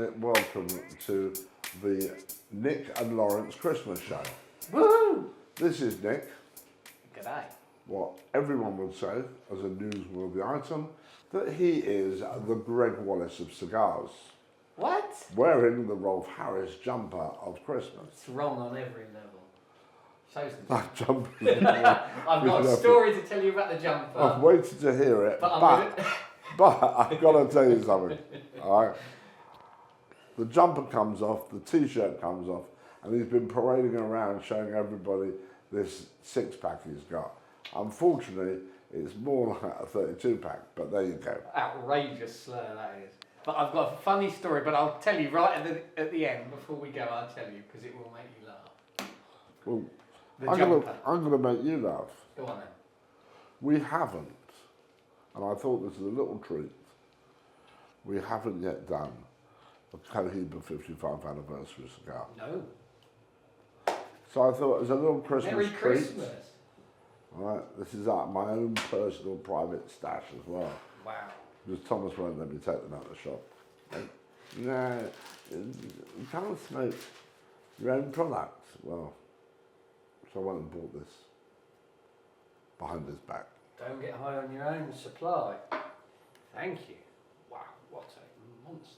Nick, welcome to the Nick and Laurence Christmas show. Woohoo! This is Nick. G'day. What everyone would say as a newsworthy item, that he is the Greg Wallace of cigars. What? Wearing the Rolf Harris jumper of Christmas. It's wrong on every level. Shows the That jumper. jumper. I've got a story to tell you about the jumper. I've waited to hear it, but I've got to tell you something. All right. The jumper comes off, the t-shirt comes off, and he's been parading around showing everybody this six-pack he's got. Unfortunately, it's more like a 32-pack, but there you go. Outrageous slur that is. But I've got a funny story, but I'll tell you right at the end before we go. I'll tell you because it will make you laugh. Well, I'm gonna make you laugh. Go on then. We haven't, and I thought this was a little treat. We haven't yet done a Cohiba 55th Anniversary Cigar. No. So I thought as a little Christmas Merry treat. Christmas. Right, this is out of my own personal private stash as well. Wow. Because Thomas won't let me take them out of the shop. No, you can't smoke your own products. Well, so I went and bought this behind his back. Don't get high on your own supply. Thank you. Wow, what a monster.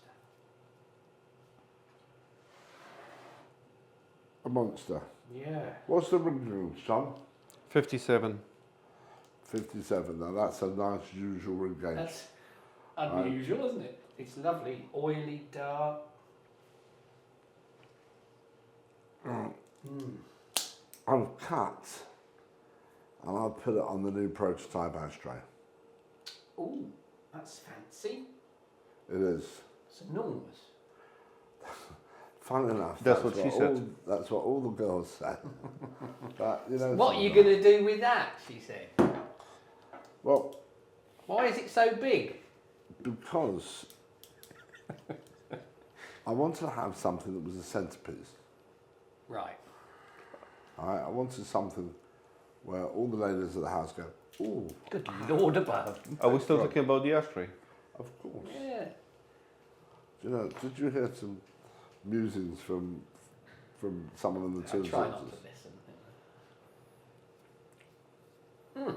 A monster. Yeah. What's the ring, John? 57. 57. Now that's a nice usual ring gauge. That's unusual, isn't it? It's lovely, oily, dark. I've cut and I've put it on the new prototype ashtray. Ooh, that's fancy. It is. It's enormous. Fun enough. That's what she said. That's what all the girls say. But, you know, What are you going to do with that, she said. Well, Why is it so big? because I wanted to have something that was a centerpiece. Right. I wanted something where all the ladies of the house go, ooh, Good Lord above. Are we still talking about the ashtray? of course. Yeah. You know, did you hear some musings from someone in the I two try not sisters? to listen.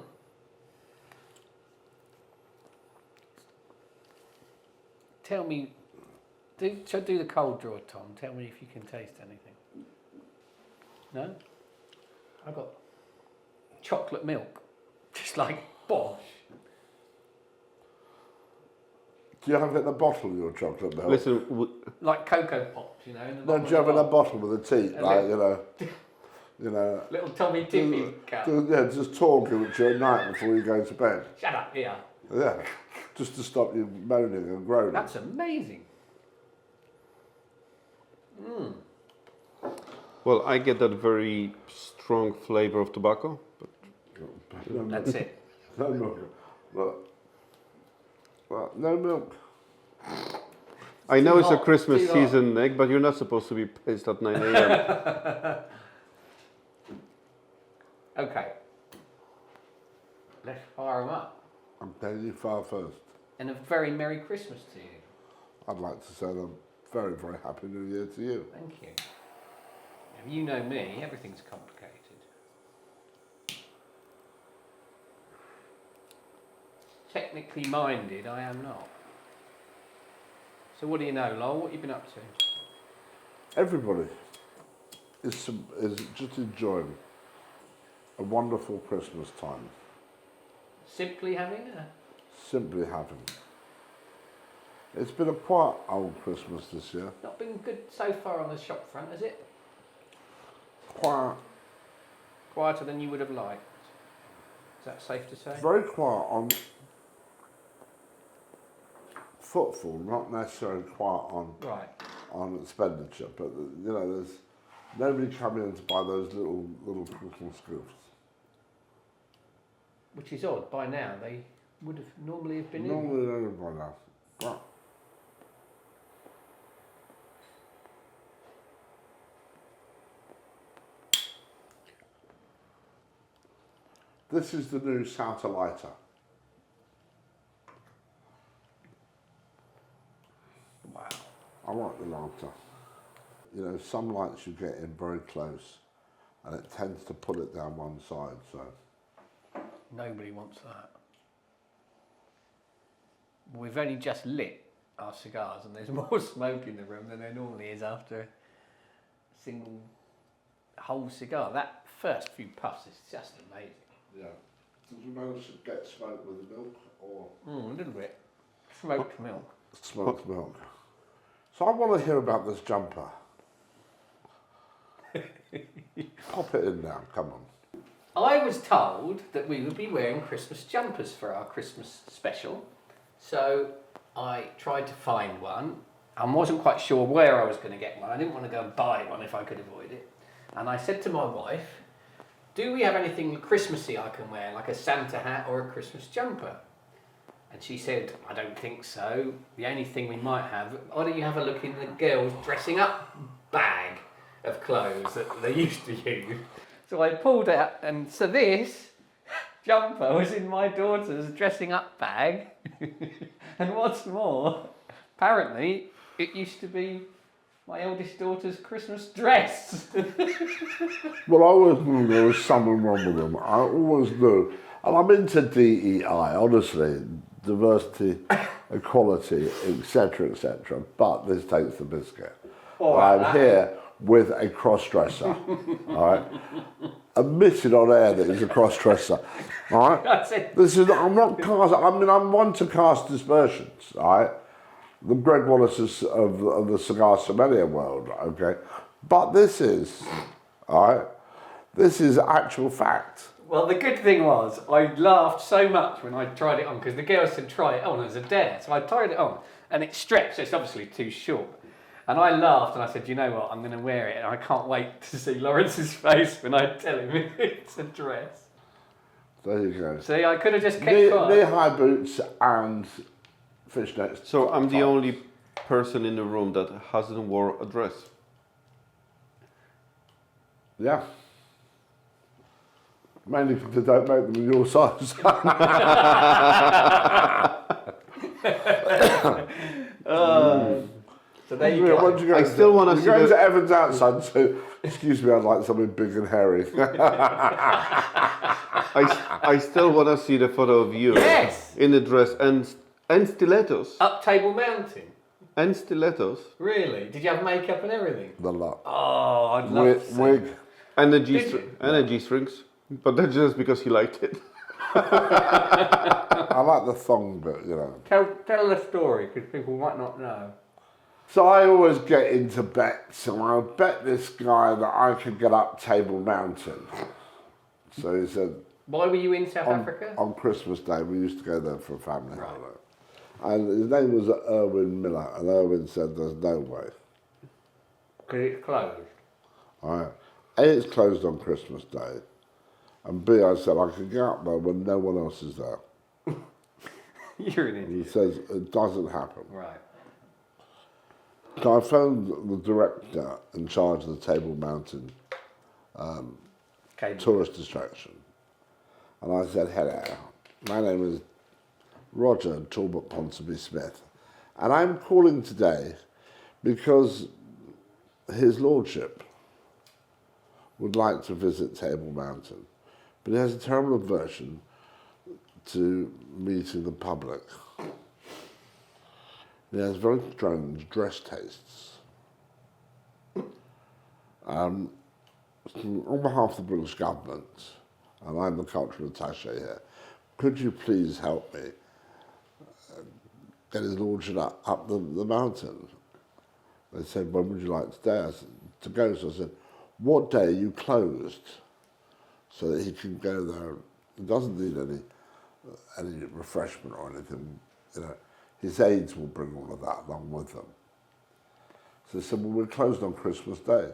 Tell me, shall I do the cold draw, Tom? Tell me if you can taste anything. No? I got chocolate milk. Just like Bosch. Do you have it in a bottle, your chocolate milk? Listen, Like Cocoa Pops, you know. In the No, bottom do you have of it in the a bottle with a teat, A like, little- you know, little Tommy Tippy cup. yeah, just talking at you at night before you go to bed. Shut up, here. Yeah, just to stop you moaning and groaning. That's amazing. well, I get that very strong flavor of tobacco. But That's it. No milk. Well, no milk. I know it's a hot, Christmas too hot. season, Nick, but you're not supposed to be pissed at 9 a.m. Okay. Let's fire them up. I'm telling you far first. And a very Merry Christmas to you. I'd like to say a very, very happy New Year to you. Thank you. Now, you know me, everything's complicated. Technically minded, I am not. So what do you know, Lowell? What have you been up to? Everybody is just enjoying a wonderful Christmas time. Simply having a... Simply having. It's been a quiet old Christmas this year. Not been good so far on the shop front, has it? Quiet, Quieter than you would have liked. Is that safe to say? very quiet on footfall, not necessarily quiet Right. on expenditure, but you know, there's nobody coming in to buy those little Christmas gifts. Which is odd. By now, they would have normally have been in. Normally they don't buy that. But this is the new Sautter lighter. Wow. I like the lighter. You know, some lights you get in very close and it tends to pull it down one side, so. Nobody wants that. We've only just lit our cigars and there's more smoke in the room than there normally is after a single whole cigar. That first few puffs is just amazing. Yeah. Did you manage to get smoke with the milk or? A little bit. Smoked milk. Smoked milk. So I want to hear about this jumper. Pop it in now, come on. I was told that we would be wearing Christmas jumpers for our Christmas special. So I tried to find one. I wasn't quite sure where I was going to get one. I didn't want to go and buy one if I could avoid it. And I said to my wife, do we have anything Christmassy I can wear, like a Santa hat or a Christmas jumper? And she said, I don't think so. The only thing we might have, why don't you have a look in the girls' dressing up bag of clothes that they used to use. So I pulled out, and so this jumper was in my daughter's dressing up bag. And what's more, apparently it used to be my eldest daughter's Christmas dress. Well, I always knew there was something wrong with them. I always knew. And I'm into DEI, honestly, diversity, equality, etc., etc. But this takes the biscuit. I'm here with a cross-dresser, all right? Admitted on air that he's a cross-dresser, all right? This is, I'm not cast, I mean, I'm one to cast dispersions, all right? The Greg Wallace's of the cigar sommelier world, okay? But this is, all right? This is actual fact. Well, the good thing was, I laughed so much when I tried it on, because the girls said try it on as a dare. So I tried it on, and it stretched, so it's obviously too short. And I laughed, and I said, you know what, I'm going to wear it, and I can't wait to see Laurence's face when I tell him it's a dress. There you go. See, I could have just kept quiet. Knee-high boots and fishnets. So I'm the only person in the room that hasn't wore a dress. Yeah. Mainly because they don't make them in your size. So there you go. I still want to see go to Evans outside, so excuse me, I'd like something big and hairy. I still want to see the photo of you in the dress and stilettos. Up Table Mountain. And stilettos. Really? Did you have makeup and everything? The lot. Oh, I'd love to see. Wig. And the G-strings. But that's just because he liked it. I like the thong bit, you know. Tell the story, because people might not know. So I always get into bets, and I bet this guy that I could get up Table Mountain. So he said... Why were you in South Africa? On Christmas Day, we used to go there for a family holiday. And his name was Erwin Miller, and Erwin said, there's no way. Because it's closed. All right. A, it's closed on Christmas Day. And B, I said, I can get up there when no one else is there. You're an idiot. He says, it doesn't happen. Right. So I phoned the director in charge of the Table Mountain tourist distraction. And I said, hello, my name is Roger Talbot Ponsonby Smith. And I'm calling today because his lordship would like to visit Table Mountain, but he has a terrible aversion to meeting the public. He has very strange dress tastes. On behalf of the British government, and I'm the cultural attaché here, could you please help me get his lordship up the mountain? They said, when would you like to go? So I said, what day are you closed? So that he can go there. He doesn't need any refreshment or anything, you know. His aides will bring all of that along with them. So they said, well, we're closed on Christmas Day.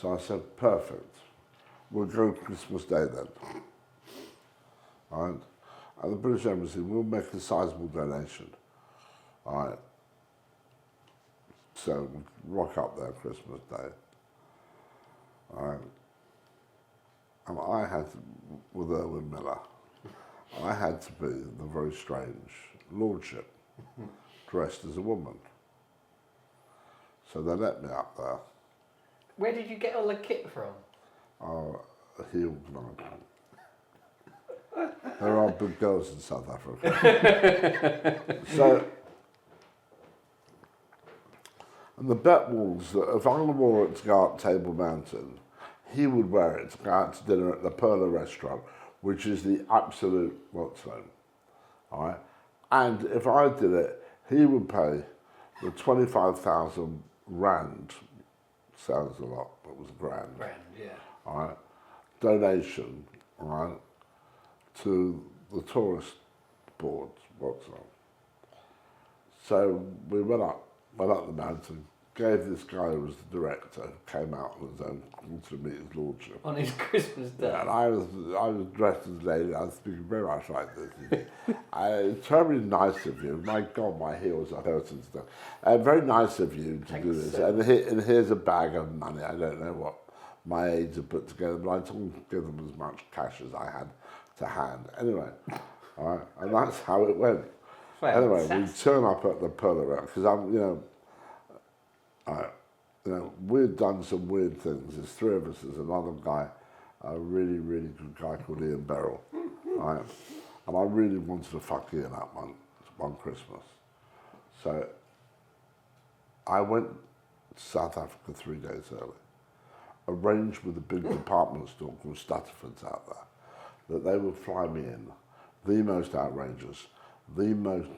So I said, perfect. We'll go Christmas Day then. All right? And the British Embassy will make a sizable donation. All right? So rock up there Christmas Day. All right? And I had to, with Erwin Miller, I had to be the very strange lordship dressed as a woman. So they let me up there. Where did you get all the kit from? Oh, a heel climb. There are big girls in South Africa. So, and the bet was that if I wore it to go up Table Mountain, he would wear it to go out to dinner at the Perla restaurant, which is the absolute milestone. All right? And if I did it, he would pay the 25,000 rand, sounds a lot, but it was a grand. Grand, yeah. All right? Donation, all right, to the tourist board, what's on. So we went up the mountain, gave this guy who was the director, who came out on his own to meet his lordship. On his Christmas day. Yeah, and I was dressed as a lady. I was speaking very much like this. It's very nice of you. My God, my heels are hurt and stuff. Very nice of you to do this. And here's a bag of money. I don't know what my aides have put together, but I told them to give them as much cash as I had to hand. Anyway, all right, and that's how it went. Well, anyway, we turn up at the Perla because we'd done some weird things. There's three of us. There's another guy, a really, really good guy called Ian Beryl. Right? And I really wanted to fuck Ian up one Christmas. So I went to South Africa 3 days early, arranged with a big department store called Stutterford's out there, that they would fly me in, the most outrageous, the most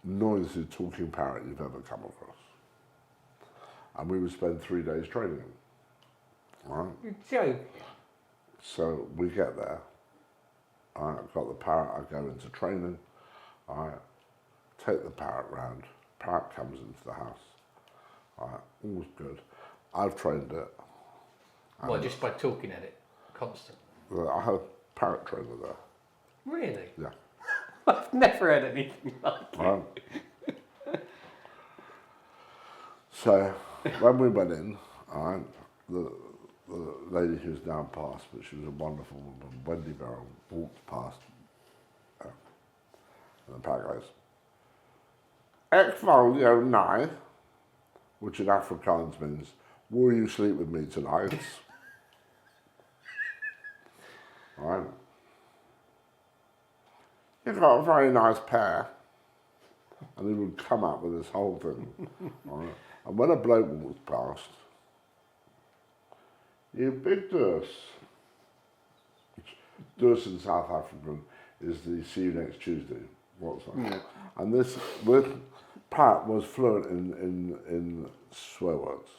noisy talking parrot you've ever come across. And we would spend 3 days training him. Right? You're joking. So we get there. I got the parrot, I go into training. I take the parrot round. Parrot comes into the house. All's good. I've trained it. What, just by talking at it? Constant? I had a parrot trainer there. Really? Yeah. I've never had anything like it. So when we went in, the lady who's now passed, but she was a wonderful woman, Wendy Beryl, walked past, and the parrot goes, Ekfolio 9, which in Afrikaans means, will you sleep with me tonight? Right. You've got a very nice pair. And he would come up with this whole thing. Right. And when a bloke walked past, you big Durs. Durs in South African is the see you next Tuesday. What's that? Yeah. And this Pat was fluent in swear words.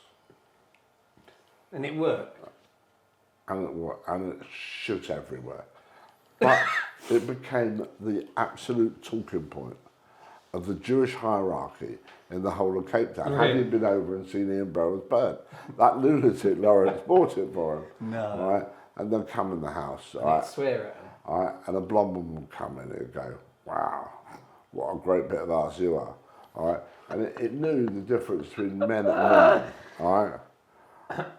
And it worked. And it shit everywhere. But it became the absolute talking point of the Jewish hierarchy in the whole of Cape Town. Really? Have you been over and seen Ian Burroughs' bird? That lunatic Laurence bought it for him. No. Right? And they'd come in the house. And right? swear at him. Right? And a blonde woman would come in and go, wow, what a great bit of arse you are. All right? And it knew the difference between men and women. All right?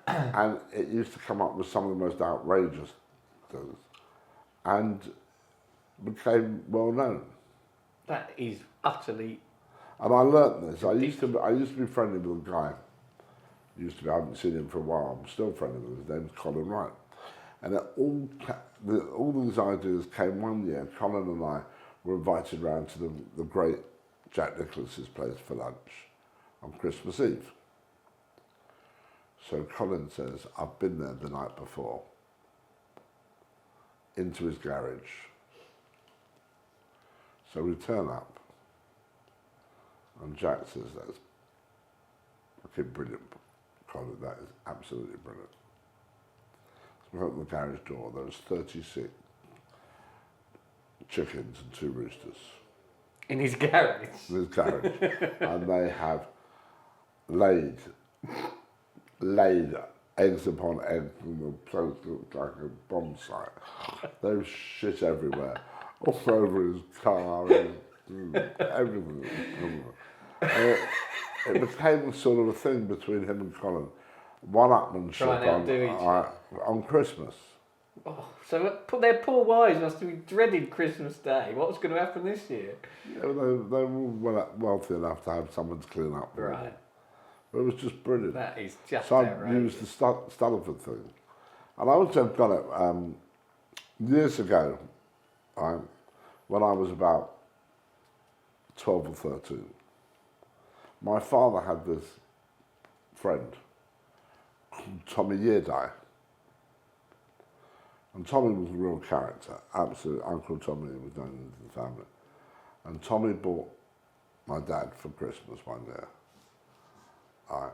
And it used to come up with some of the most outrageous things. And became well known. That is utterly. And I learnt this. I used to be friendly with a guy. I haven't seen him for a while. I'm still friendly with him. His name's Colin Wright. And all these ideas came one year. Colin and I were invited round to the great Jack Nicklaus's place for lunch on Christmas Eve. So Colin says, I've been there the night before, into his garage. So we turn up, and Jack says, that's fucking brilliant, Colin, that is absolutely brilliant. So we open the garage door, there's 36 chickens and 2 roosters. In his garage? In his garage. And they have laid eggs upon eggs from the place looked like a bomb site. There was shit everywhere, all over his car, and everything. It became sort of a thing between him and Colin. One-upmanship on Christmas. Oh, so their poor wives must have dreaded Christmas Day. What's going to happen this year? Yeah, they were wealthy enough to have someone to clean up. Right. But it was just brilliant. That is just so outrageous. I used the Stutterford thing. And I also got it years ago, when I was about 12 or 13. My father had this friend called Tommy Yeardye. And Tommy was a real character, absolute Uncle Tommy was known into the family. And Tommy bought my dad for Christmas one year a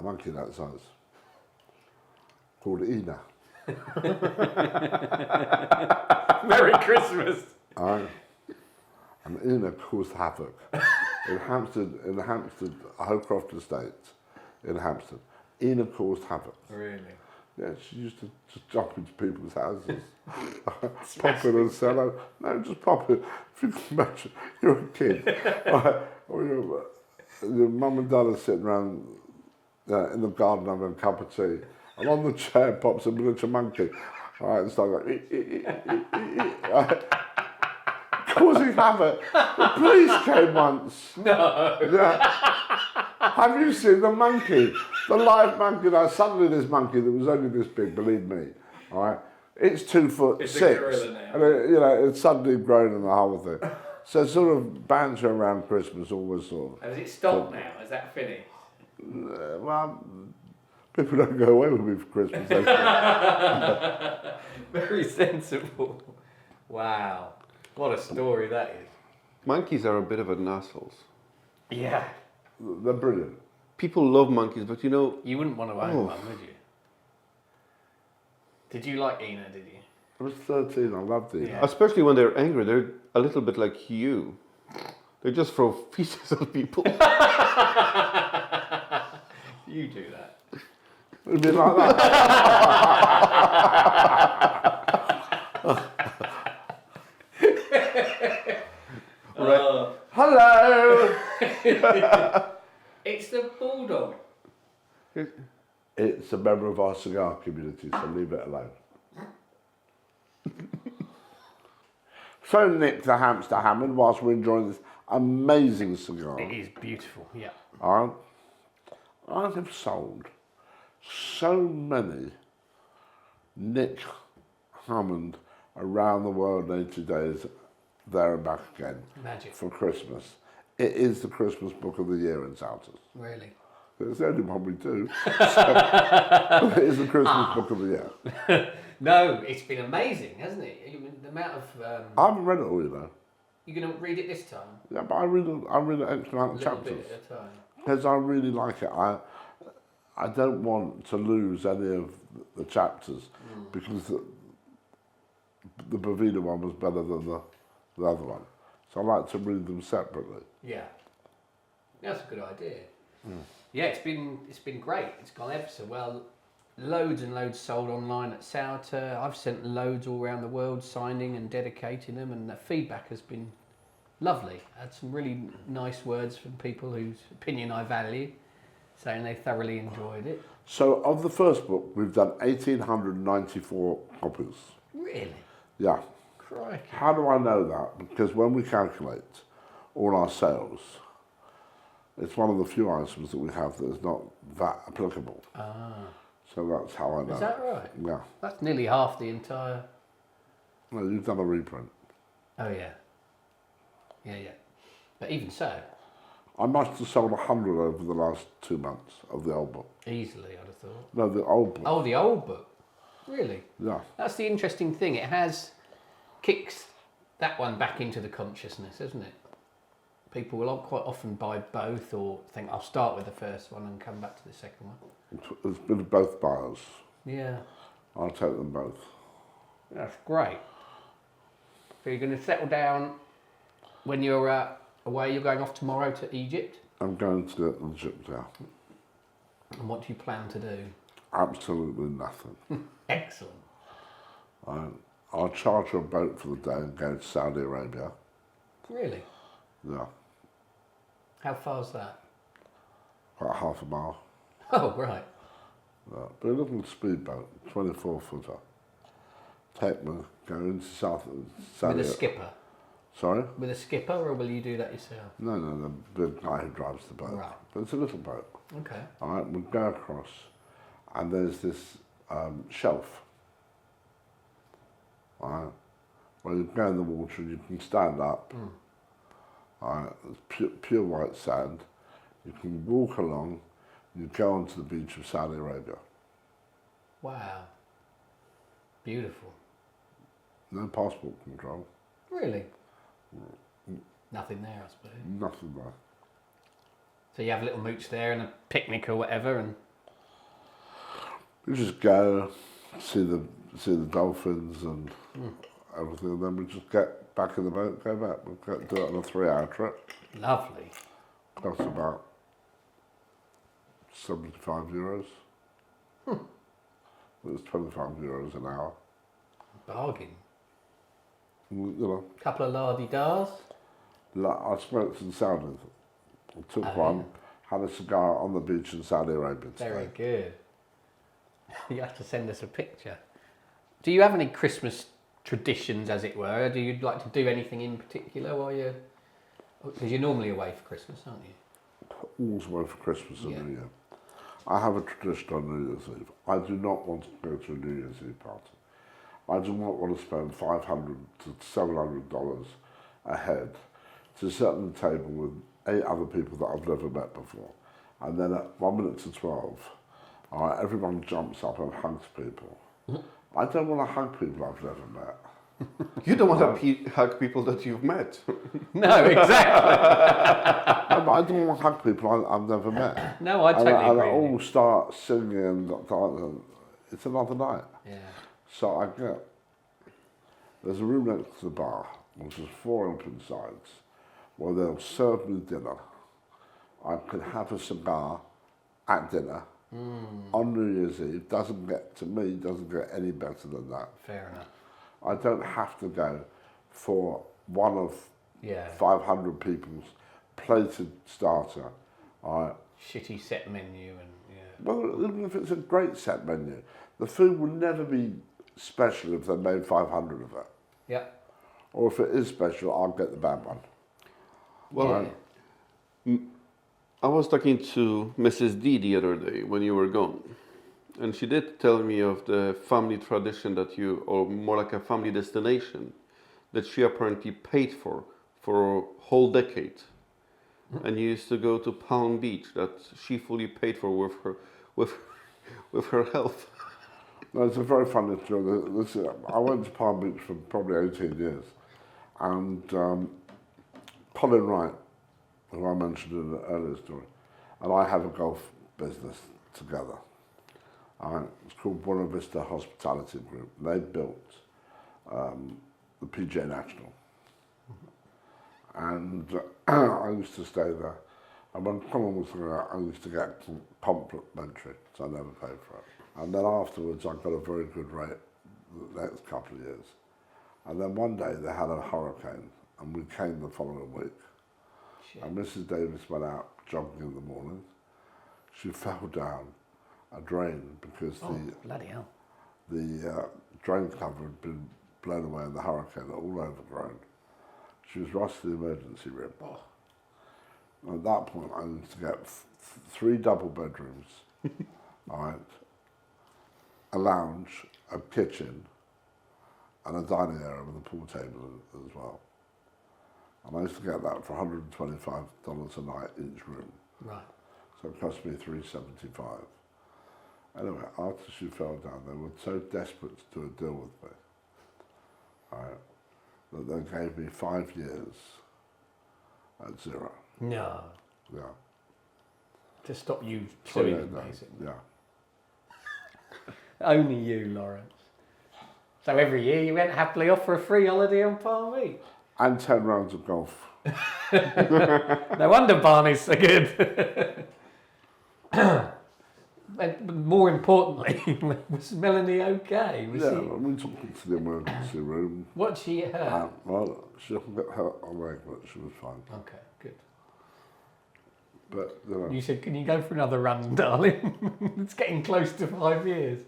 monkey that size called Ina. Merry Christmas. And Ina caused havoc in the Hampstead Howcroft Estate in Hampstead. Ina caused havoc. Really? Yeah, she used to just jump into people's houses, pop in and sell out. No, just pop in. If you can imagine, you're a kid, or your mum and dad are sitting around in the garden having a cup of tea, and on the chair pops a miniature monkey, and start going, causing havoc. The police came once. No. Yeah. Have you seen the monkey? The live monkey. Now suddenly this monkey that was only this big, believe me, all right, it's 2'6", it's a gorilla now. and it's suddenly grown in the whole thing. So sort of banter around Christmas always sort of. Has it stopped now? Is that finished? Well, people don't go away with me for Christmas. Very sensible. Wow, what a story that is. Monkeys are a bit of an assholes. Yeah. They're brilliant. People love monkeys, but you wouldn't want to own one, would you? Did you like Ina? Did you? I was 13. I loved it. Yeah. especially when they're angry, they're a little bit like you. They just throw feces at people. You do that. It'd be like that. Right. Hello. It's the bulldog. It's a member of our cigar community, so leave it alone. So Nick the Hamster Hammond, whilst we're enjoying this amazing cigar, It is beautiful. Yeah. I have sold so many Nick Hammond around the world 80 days, there and back again. Magic. For Christmas. It is the Christmas book of the year in Sauter's. Really. It's the only one we do. So, it is the Christmas book of the year. No, it's been amazing, hasn't it? I mean, the amount of. I haven't read it all, you know. You're going to read it this time? Yeah, but I read an extra amount of A little chapters. bit at a time. Because I really like it. I don't want to lose any of the chapters because the Boveda one was better than the other one. So I like to read them separately. Yeah. That's a good idea. Yeah, it's been great. It's gone ever so well. Loads and loads sold online at Sautter. I've sent loads all around the world signing and dedicating them, and the feedback has been lovely. I had some really nice words from people whose opinion I value, saying they thoroughly enjoyed it. So of the first book, we've done 1,894 copies. Really? Yeah. Crikey. How do I know that? Because when we calculate all our sales, it's one of the few items that we have that is not VAT applicable. Ah. So that's how I know. Is that right? Yeah. That's nearly half the entire... No, you've done a reprint. Oh, yeah. Yeah, yeah. But even so... I must have sold 100 over the last 2 months of the old book. Easily, I'd have thought. No, the old book. Oh, the old book. Really? Yeah. That's the interesting thing. It has kicks that one back into the consciousness, isn't it? People will quite often buy both or think, I'll start with the first one and come back to the second one. It's been both buyers. Yeah. I'll take them both. That's great. So you're going to settle down when you're away. You're going off tomorrow to Egypt. I'm going to Egypt, yeah. And what do you plan to do? Absolutely nothing. Excellent. I'll charter a boat for the day and go to Saudi Arabia. Really? Yeah. How far's that? About half a mile. Oh, right. But a little speedboat, 24-footer. Take me, go into South. With a skipper? Sorry? With a skipper, or will you do that yourself? No, the big guy who drives the boat. Right. But it's a little boat. Okay. All right, we go across, and there's this shelf. All right, where you go in the water and you can stand up. All right, it's pure white sand. You can walk along, and you go onto the beach of Saudi Arabia. Wow. Beautiful. No passport control. Really? Nothing there, I suppose. Nothing there. So you have a little mooch there and a picnic or whatever, and We just go, see the dolphins and everything, and then we just get back in the boat, go back. We'll do it on a 3-hour trip. lovely. Costs about €75. It was €25 an hour. Bargain. You know, Couple of lardy-dars. I smoked in Saudi. I took one, had a cigar on the beach in Saudi Arabia today. Very good. You have to send us a picture. Do you have any Christmas traditions, as it were? Do you like to do anything in particular while you're... Because you're normally away for Christmas, aren't you? Always away for Christmas and Yeah. New Year. I have a tradition on New Year's Eve. I do not want to go to a New Year's Eve party. I do not want to spend $500 to $700 a head to sit on the table with 8 other people that I've never met before. And then at 1 minute to 12, everyone jumps up and hugs people. I don't want to hug people I've never met. You don't want to hug people that you've met. No, exactly. No, but I don't want to hug people I've never met. No, I totally and agree. I all start singing and dancing. It's another night. Yeah. So there's a room next to the bar, which is 4 open sides, where they'll serve me dinner. I can have a cigar at dinner on New Year's Eve. Doesn't get any better than that. Fair enough. I don't have to go for one of 500 people's plated starter. Shitty set menu and Well, even if it's a great set menu, the food will never be special if they made 500 of it. Yeah. Or if it is special, I'll get the bad one. Well, I was talking to Mrs. D the other day when you were gone. And she did tell me of the family tradition that you, or more like a family destination, that she apparently paid for a whole decade. And you used to go to Palm Beach that she fully paid for with her health. No, it's a very funny story. I went to Palm Beach for probably 18 years. And Colin Wright, who I mentioned in the earlier story, and I have a golf business together. It's called Buena Vista Hospitality Group. They built the PGA National. And I used to stay there. And when Colin was there, I used to get complimentary, so I never paid for it. And then afterwards, I got a very good rate the next couple of years. And then one day they had a hurricane, and we came the following week. Shit. And Mrs. Davis went out jogging in the morning. She fell down a drain because bloody hell. the drain cover had been blown away in the hurricane, all overgrown. She was rushed to the emergency room. And at that point, I used to get 3 double bedrooms, a lounge, a kitchen, and a dining area with a pool table as well. And I used to get that for $125 a night each room. Right. So it cost me $375. Anyway, after she fell down, they were so desperate to do a deal with me, that they gave me 5 years at 0. No. Yeah. To stop you suing them, days. basically. Yeah. Only you, Laurence. So every year you went happily off for a free holiday on Palm Beach. And 10 rounds of golf. No wonder Barney's so good. And more importantly, was Melanie okay? We took her to the emergency room. What she hurt? Well, she didn't get hurt on leg, but she was fine. Okay, good. But you know, You said, can you go for another run, darling? It's getting close to 5 years.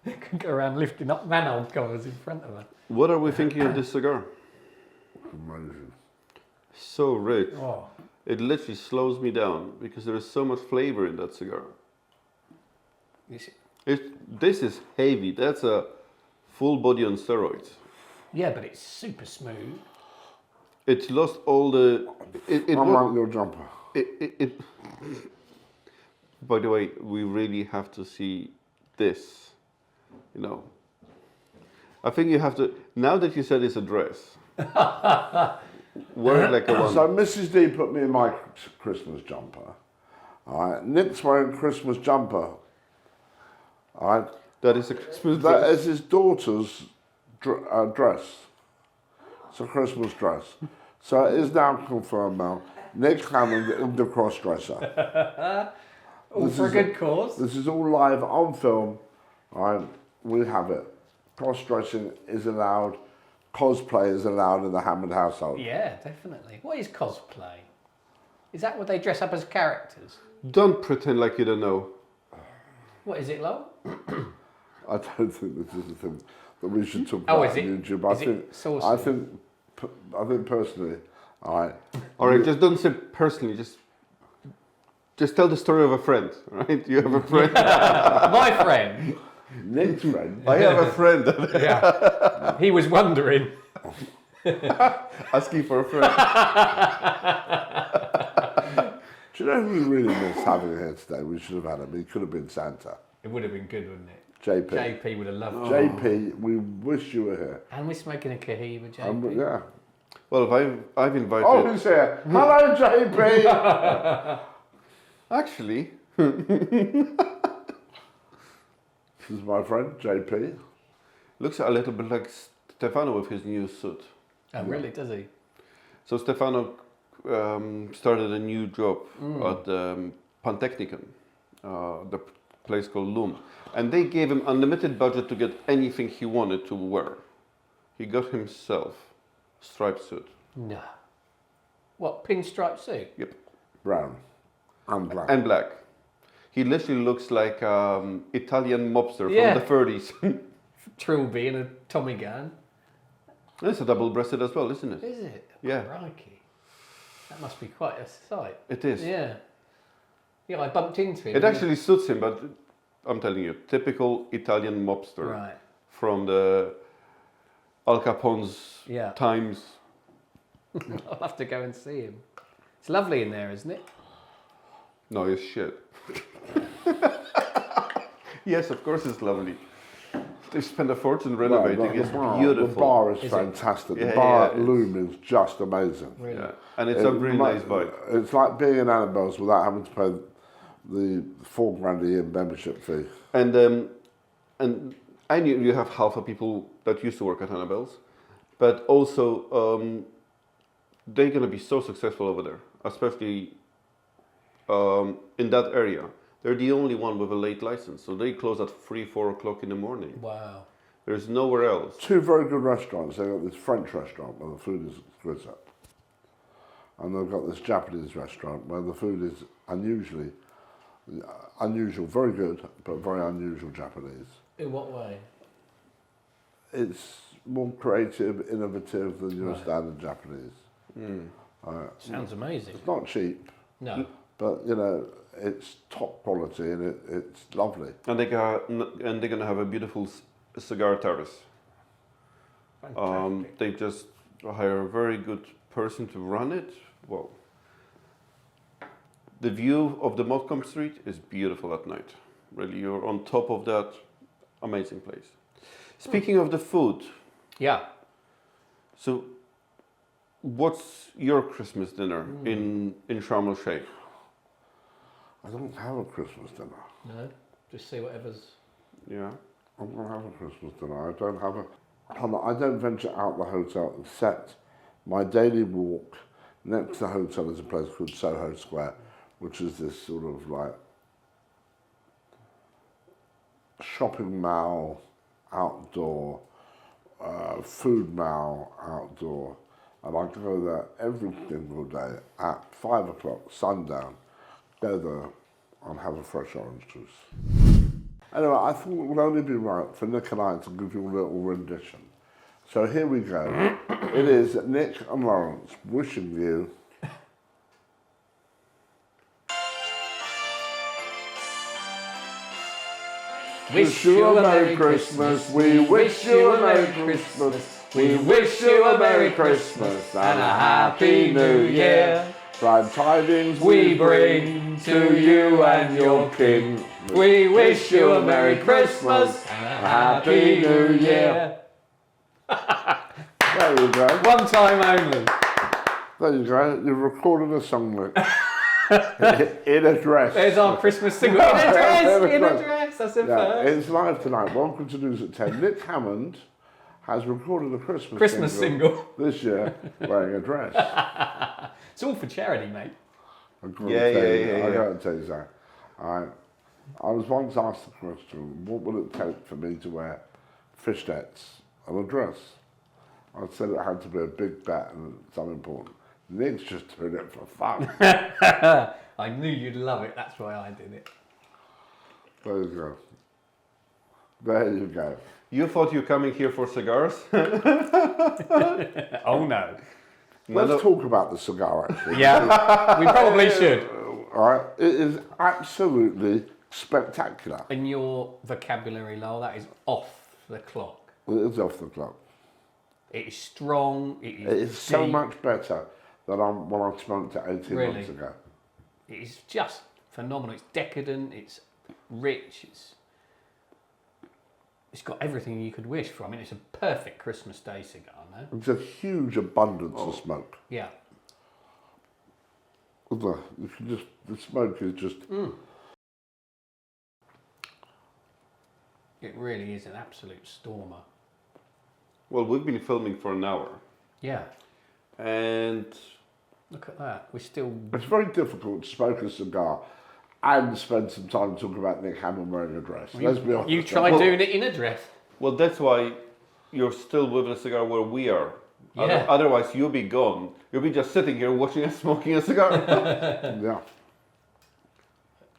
They could go around lifting up manhole covers in front of her. What are we thinking of this cigar? amazing. So rich. Oh, It literally slows me down because there is so much flavor in that cigar. this, This is heavy. That's a full body on steroids. yeah, but it's super smooth. It's lost all the. I like your jumper. It. By the way, we really have to see this. You know. I think you have to. Now that you said it's a dress, wear it like a one. So Mrs. D put me in my Christmas jumper. All right, Nick's wearing a Christmas jumper. All right, That is a Christmas that dress. is his daughter's dress. It's a Christmas dress. So it is now confirmed now. Nick Hammond, the crossdresser. All for a good cause. This is all live on film. All right, we have it. Cross-dressing is allowed. Cosplay is allowed in the Hammond household. Yeah, definitely. What is cosplay? Is that what they dress up as characters? Don't pretend like you don't know. What is it, Lo? I don't think this is the thing that we should talk Oh, about is on it? YouTube. Is it saucy? I think personally, all right. All right, just don't say personally. Just tell the story of a friend. Right? You have a friend. My friend. Nick's friend. I have a friend. Yeah. He was wondering. Asking for a friend. Do you know who we really miss having here today? We should have had him. He could have been Santa. It would have been good, wouldn't it? JP. JP would have loved it. JP, we wish you were here. And we're smoking a Cohiba, JP. Yeah. Well, I've invited. Oh, who's here? Hello, JP. Actually, This is my friend, JP. looks a little bit like Stefano with his new suit. Oh, really? Does he? So Stefano started a new job at Pantechnicon, the place called Loom, and they gave him unlimited budget to get anything he wanted to wear. He got himself a striped suit. No. What, pinstripe suit? Yep. Brown. And black. And black. He literally looks like Italian mobster Yeah. from the 30s. Trilby and a Tommy gun. It's a double-breasted as well, isn't it? Is it? Yeah. Crikey. That must be quite a sight. It is. Yeah. Yeah, I bumped into him. It actually suits him, but I'm telling you, typical Italian mobster Right. from the Al Capone's Yeah. times. I'll have to go and see him. It's lovely in there, isn't it? No, it's shit. Yes, of course it's lovely. They spent a fortune renovating. It's beautiful. The bar is Is it? fantastic. Yeah, The bar yeah, at Loom is just amazing. Really? Yeah, and it's a really nice vibe. It's like being in Annabelle's without having to pay the £4,000 a year membership fee. And I knew you have half of people that used to work at Annabelle's, but also they're gonna be so successful over there, especially in that area. They're the only one with a late license, so they close at 3-4 o'clock in the morning. Wow. There's nowhere else. Two very good restaurants. They've got this French restaurant where the food is exquisite. And they've got this Japanese restaurant where the food is unusual, very good, but very unusual Japanese. In what way? It's more creative, innovative than your Right. standard Japanese. Sounds amazing. It's not cheap, No. but you know, it's top quality and it's lovely. And they're gonna have a beautiful cigar terrace. Fantastic. They just hire a very good person to run it. Well, the view of the Montcalm Street is beautiful at night. Really, you're on top of that amazing place. Speaking of the food, Yeah. so what's your Christmas dinner in Sharm el Sheikh? I don't have a Christmas dinner. No. Just see whatever's. Yeah. I don't have a Christmas dinner. I don't venture out the hotel except my daily walk. Next to the hotel is a place called Soho Square, which is this sort of like shopping mall outdoor, food mall outdoor. And I go there every single day at 5 o'clock, sundown, go there and have a fresh orange juice. Anyway, I thought it would only be right for Nick and I to give you a little rendition. So here we go. It is Nick and Laurence wishing you Wish you a Merry Christmas, we wish you a Merry Christmas, we wish you a Merry Christmas and a Happy New Year. glad tidings We bring to you and your kin. We wish you a Merry Christmas and a Happy New Year. There you go. One time only. There you go. You've recorded a song, Nick. In a dress. There's our Christmas single. In a dress, in a dress. That's it Yeah, first. it's live tonight. Welcome to News at 10. Nick Hammond has recorded a Christmas single this year wearing a dress. It's all for charity, mate. I gotta tell you that. I was once asked the question, what would it take for me to wear fishnets and a dress? I said it had to be a big bet and something important. Nick's just doing it for fun. I knew you'd love it. That's why I did it. There you go. There you go. You thought you were coming here for cigars? Oh no. Let's talk about the cigar, actually. Yeah, we probably should. All right, it is absolutely spectacular. In your vocabulary, Lowell, that is off the clock. It is off the clock. It is strong. It It is so much better than when I smoked it 18 months ago. It is just phenomenal. It's decadent. It's rich. It's got everything you could wish for. I mean, it's a perfect Christmas Day cigar, no? It's a huge abundance of smoke. Yeah. The smoke is just... It really is an absolute stormer. Well, we've been filming for an hour. Yeah. And Look at that. We're still... It's very difficult to smoke a cigar and spend some time talking about Nick Hammond wearing a dress. Let's be honest. You try doing it in a dress. well, that's why you're still with a cigar where we are. Yeah. Otherwise, you'll be gone. You'll be just sitting here watching us smoking a cigar. Yeah.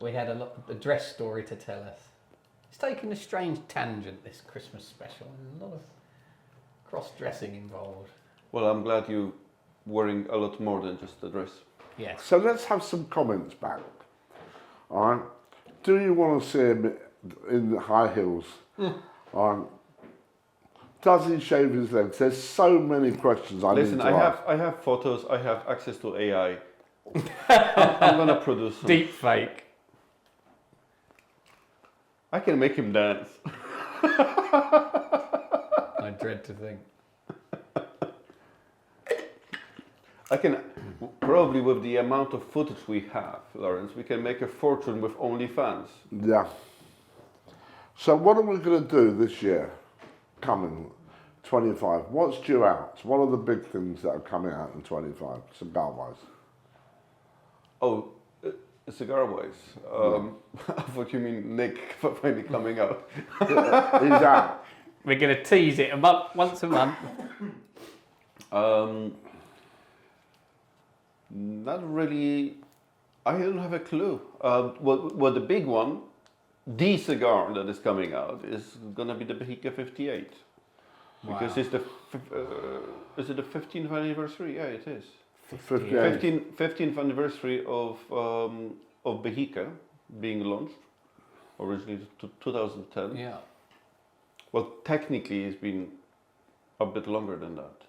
We had a dress story to tell us. It's taken a strange tangent, this Christmas special. There's a lot of cross-dressing involved. Well, I'm glad you're wearing a lot more than just the dress. Yes. So let's have some comments back. All right. Do you want to see him in high heels? All right. Does he shave his legs? There's so many questions I need to ask. I have photos. I have access to AI. I'm gonna produce some. Deep fake. I can make him dance. I dread to think. I can probably, with the amount of footage we have, Laurence, we can make a fortune with OnlyFans. Yeah. So what are we going to do this year, coming 25? What's due out? What are the big things that are coming out in 25, cigar-wise? Oh, cigar-wise. I thought you mean Nick finally coming out. He's out. We're going to tease it once a month. Not really. I don't have a clue. Well, the big one, the cigar that is coming out, is gonna be the Cohiba 58, because it's the is it the 15th anniversary? Yeah, it is. 15th anniversary of Cohiba being launched, originally 2010. Yeah. Well, technically, it's been a bit longer than that.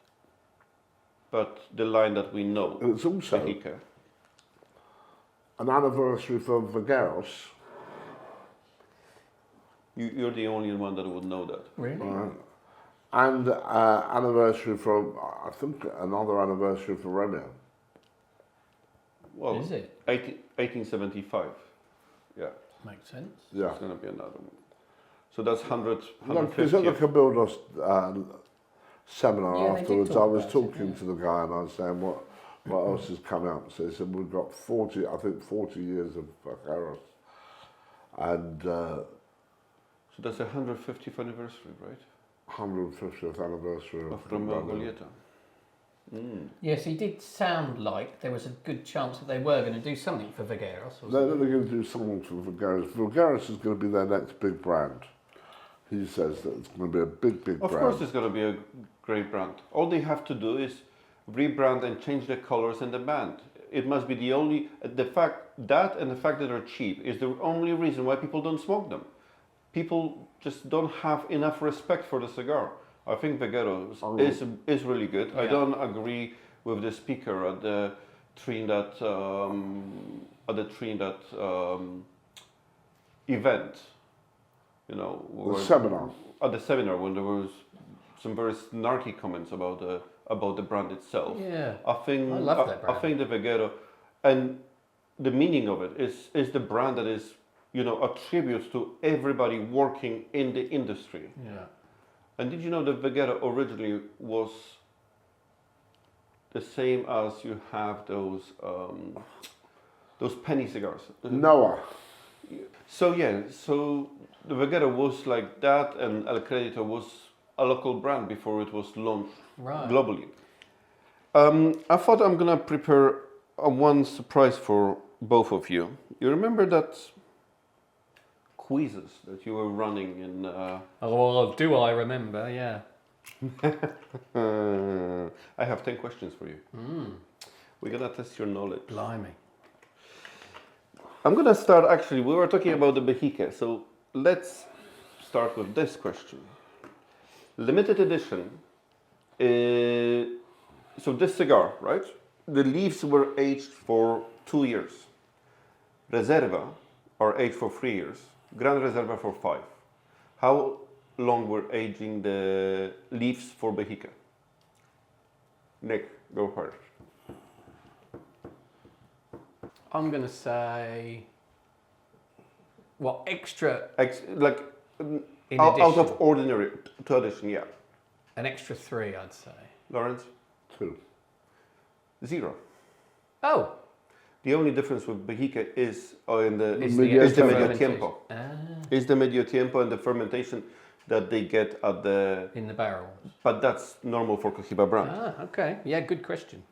But the line that we know, And it's also Cohiba. an anniversary for Vaqueros. You're the only one that would know that. Really? And anniversary for, I think, another anniversary for Romeo. Well, Is it? 1875. Yeah, Makes sense. Yeah. it's going to be another one. So that's 100, Look, it's at the 150. Cabildos seminar Yeah, they did afterwards. talk I was about it, talking yeah. to the guy and I was saying, what else has come out? So he said, we've got 40 years of Vaqueros. And So that's a 150th anniversary, right? 150th anniversary Of Romeo and Julieta. Yes, he did sound like there was a good chance that they were going to do something for Vigueros. They're going to do something for Vulgaris. Vulgaris is going to be their next big brand. He says that it's going to be a big brand. Of course it's going to be a great brand. All they have to do is rebrand and change the colors and the band. It must be the only... The fact that and the fact that they're cheap is the only reason why people don't smoke them. People just don't have enough respect for the cigar. I think Vigueros is really good. Yeah. I don't agree with the speaker at the Trinidad event. You know, the seminar. At the seminar, when there was some very snarky comments about the brand itself. Yeah, I love that brand. I think the Viguero, and the meaning of it is the brand that is, you know, a tribute to everybody working in the industry. Yeah. And did you know that Viguero originally was the same as you have those penny cigars? Noah. So yeah, so the Viguero was like that, and El Credito was a local brand before it was launched globally. I thought I'm gonna prepare one surprise for both of you. You remember that quizzes that you were running in? Oh, do I remember? Yeah. I have 10 questions for you. We're gonna test your knowledge. Blimey. I'm gonna start. Actually, we were talking about the Behique, so let's start with this question. Limited edition. So this cigar, right? The leaves were aged for 2 years. Reserva are aged for 3 years. Gran Reserva for 5. How long were aging the leaves for Behique? Nick, go first. I'm going to say, what, extra? Out of ordinary to addition, yeah. An extra 3, I'd say. Laurence? 2. 0. Oh. The only difference with Behique is the medio tiempo. Is the medio tiempo and the fermentation that they get at in the barrel. But that's normal for Cohiba brand. Ah, okay. Yeah, good question.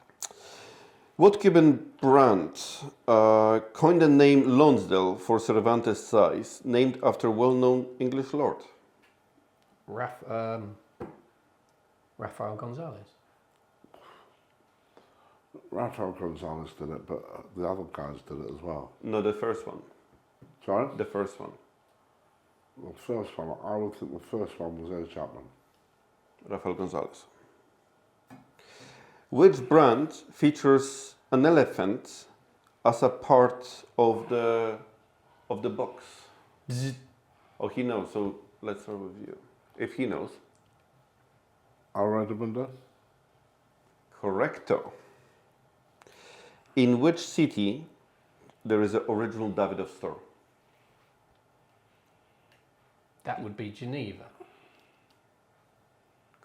What Cuban brand coined the name Lonsdale for Cervantes size, named after well-known English lord? Rafael Gonzalez. Rafael Gonzalez did it, but the other guys did it as well. No, the first one. Sorry? The first one. The first one, I would think the first one was A. Chapman. Rafael Gonzalez. Which brand features an elephant as a part of the box? Oh, he knows, so let's start with you. If he knows. Already. Correcto. In which city there is an original Davidoff store? That would be Geneva.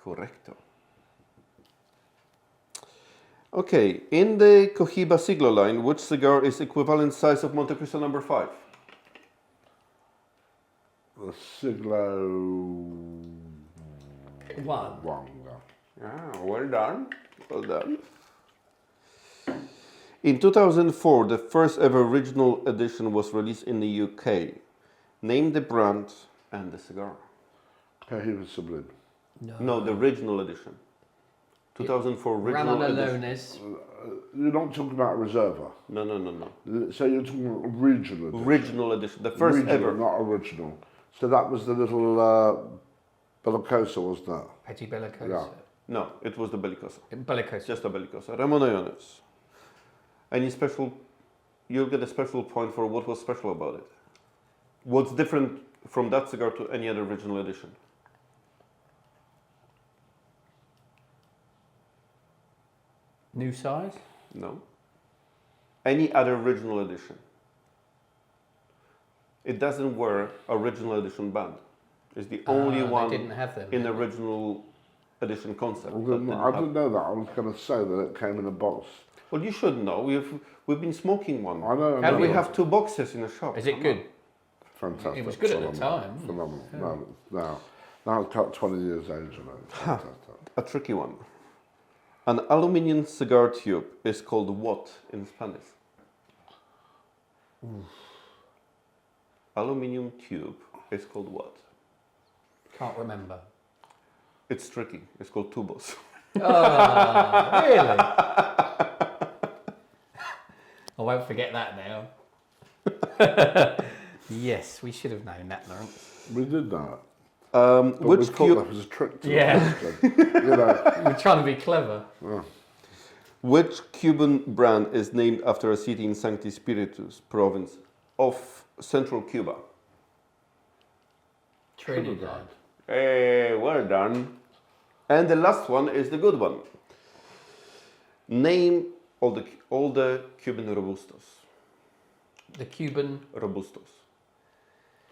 Correcto. Okay, in the Cohiba Siglo line, which cigar is equivalent size of Monte Cristo number 5? The Siglo... 1. Ah, well done. Well done. In 2004, the first ever original edition was released in the UK. Name the brand and the cigar. Cohiba Sublime. No, the original edition. 2004 original edition. You're not talking about Reserva? No. So you're talking about regional edition? Original edition, the first regional, ever. Not original. So that was the little Bellicosa, wasn't it? Petit Bellicosa. Yeah. No, it was the Bellicosa. Bellicosa. Just a Bellicosa. Ramonayones. Any special, you'll get a special point for what was special about it. What's different from that cigar to any other original edition? New size? No. Any other original edition. It doesn't wear original edition band. It's the only one didn't have them, in the original edition concept. I didn't know that. I was going to say that it came in a box. Well, you should know. We've been smoking one. I know. And we have 2 boxes in the shop. Is it good? Fantastic. It was good at the time. Phenomenal. Now it's got 20 years age, you know. Fantastic. A tricky one. An aluminium cigar tube is called what in Spanish? Aluminium tube is called what? Can't remember. It's tricky. It's called tubos. Oh, really? I won't forget that now. Yes, we should have known that, Laurence. We did know it. But Which we thought that was a trick to us. We're trying to be clever. Which Cuban brand is named after a city in Sancti Spiritus province of central Cuba? Trinidad. Hey, well done. And the last one is the good one. Name all the Cuban Robustos. The Cuban Robustos.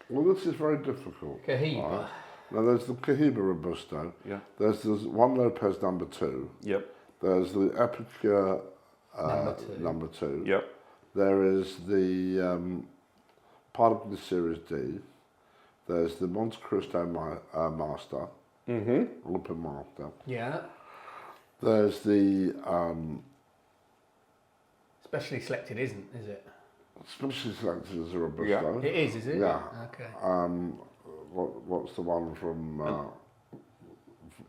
Well, this is very difficult. Cohiba. Right? Now, there's the Cohiba Robusto. Yeah. There's Juan Lopez number 2. Yep. There's the Epicure Number 2. Yep. There is the part of the Series D. There's the Monte Cristo Master. Mm-hmm. Open Master. Yeah. There's the Specially selected isn't, is it? specially selected as a Robusto. It is it? Yeah. Okay. What's the one from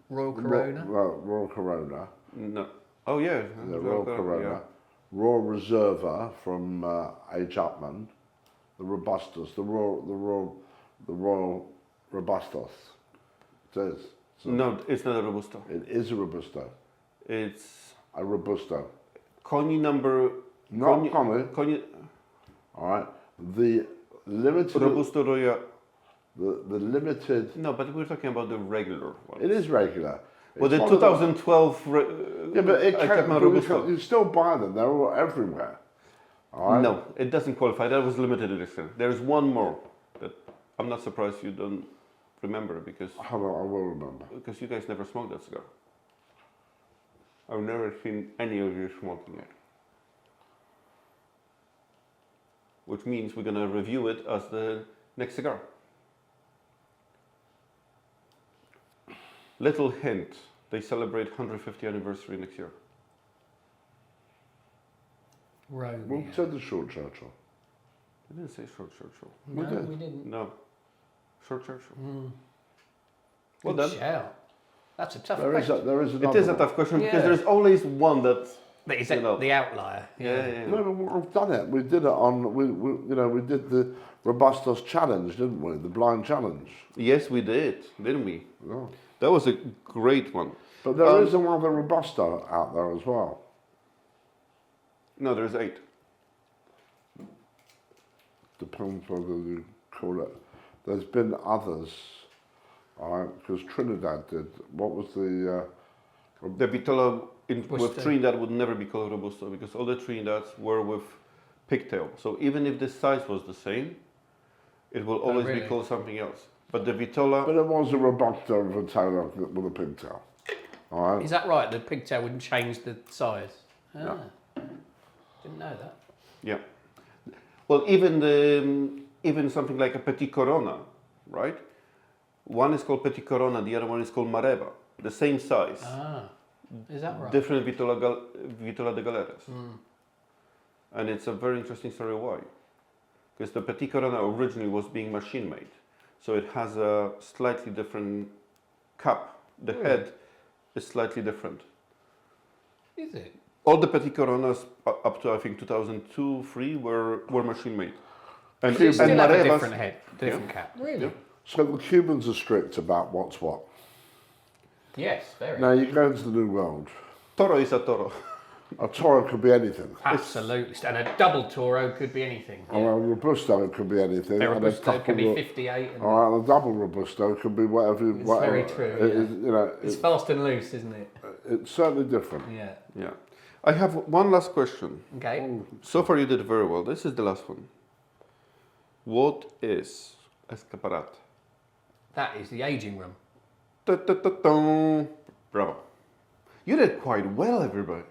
Royal Corona? Royal Corona. No. Oh yeah. The Royal Corona. Royal Reserva from H. Upman. The Robustos. The Royal Robustos. It is. So No, it's not a Robusto. it is a Robusto. It's A Robusto. Coney number. Not Coney. Coney. All right. The limited. Robusto Royal. The limited. No, but we're talking about the regular one. It is regular. Well, It's the one of 2012. Yeah, but it I can, kept my but you Robusto. can- you still buy them. They're all everywhere. All right? No, it doesn't qualify. That was limited edition. There's one more that I'm not surprised you don't remember because Hold on, I will remember. you guys never smoked that cigar. I've never seen any of you smoking it. Which means we're gonna review it as the next cigar. Little hint, they celebrate 150th anniversary next year. Romeo. We'll say the short Churchill. I didn't say short Churchill. No, we did. we didn't. No. Short Churchill. Well done. shout. That's a tough There is question. there is another It is a one. tough question because Yeah. there's always one that. But is you that know. the outlier? Yeah. No, but we've done it. We did it on. We did the Robustos challenge, didn't we? The blind challenge. Yes, we did, didn't we? Yeah. That was a great one. But there is another Robusto out there as well. No, there's 8. Depends whether you call it. There's been others, because Trinidad did. What was the? The Vitola with Robusto. Trinidad would never be called Robusto because all the Trinidads were with pigtail. So even if the size was the same, it will always really? be called something else. But the Vitola, But it was a Robusto with a tail with a pigtail. All right. Is that right? The pigtail wouldn't change the size? Ah, No. didn't know that. yeah. Well, even something like a Petit Corona, right? One is called Petit Corona, the other one is called Mareva. The same size. Ah, is that right? Different Vitola de Galeras. And it's a very interesting story why. Because the Petit Corona originally was being machine made. So it has a slightly different cap. The head is slightly different. Is it? All the Petit Coronas up to I think 2002-3 were machine made. And, Does it still have a Marevas- different head, different cap? Really? So the Cubans are strict about what's what. Yes, very. Now you go into the New World. Toro is a toro. A Toro could be anything. Absolutely. And a double Toro could be anything. Or a Robusto could be anything. A and Robusto could be couple 58. And All right, a double Robusto could be whatever. It's whatever. very true, It yeah. is, you know, it's fast and loose, isn't it? it's certainly different. Yeah. Yeah. I have one last question. Okay. So far you did very well. This is the last one. What is Escaparate? That is the aging room. Da-da-da-dum. Bravo. You did quite well, everybody.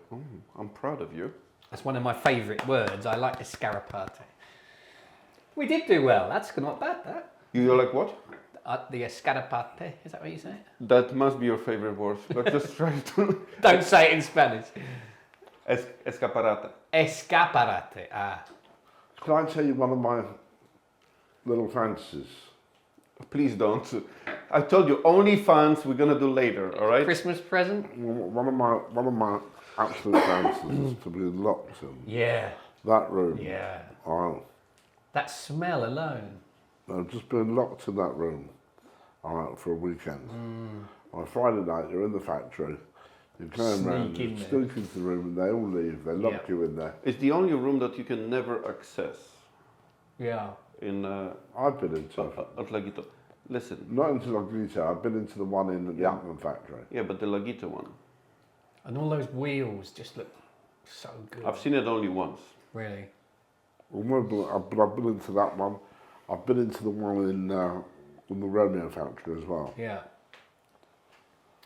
I'm proud of you. That's one of my favourite words. I like Escaparate. We did do well. That's not bad, that. You're like what? The Escaparate, is that what you say? That must be your favorite word, but just try to... Don't say it in Spanish. Escaparate. Escaparate, ah. Can I tell you one of my little fantasies? Please don't. I told you, only fans we're gonna do later, all right? Christmas present? One of my absolute fantasies is to be locked in Yeah. that room. Yeah. Oh, That smell alone. I've just been locked in that room, all right, for a weekend. On a Friday night, you're in the factory. You're going around, Sneak in you there. sneak into the room, and they all leave. They lock you in there. It's the only room that you can never access Yeah. in I've been into it. at Laguito. Listen, Not into Laguito. I've been into the one in the Yachtman factory. yeah, but the Laguito one, And all those wheels just look so good. I've seen it only once. Really? But I've been into that one. I've been into the one in the Romeo factory as well. Yeah.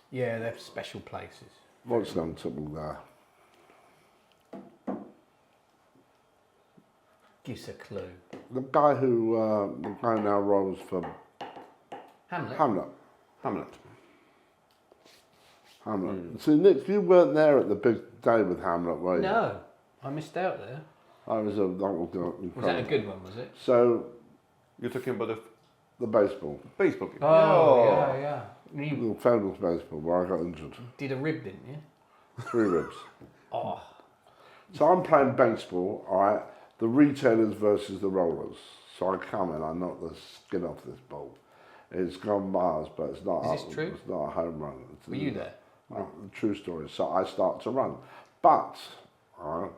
Yeah, they're special places. What's name took me there? Gives a clue. The guy now rolls for Hamlet. Hamlet. See, Nick, you weren't there at the big day with Hamlet, were you? No, I missed out there. Was that a good one, was it? So, You're talking about the baseball, baseball game. Oh, yeah. You the famous baseball where I got injured. did a rib, didn't you? 3 ribs. Oh. So I'm playing baseball, all right, the retailers versus the rollers. So I come in, I knock the skin off this ball. It's gone miles, but it's not. Is this true? It's not a home run. Were you there? True story. So I start to run, but all right,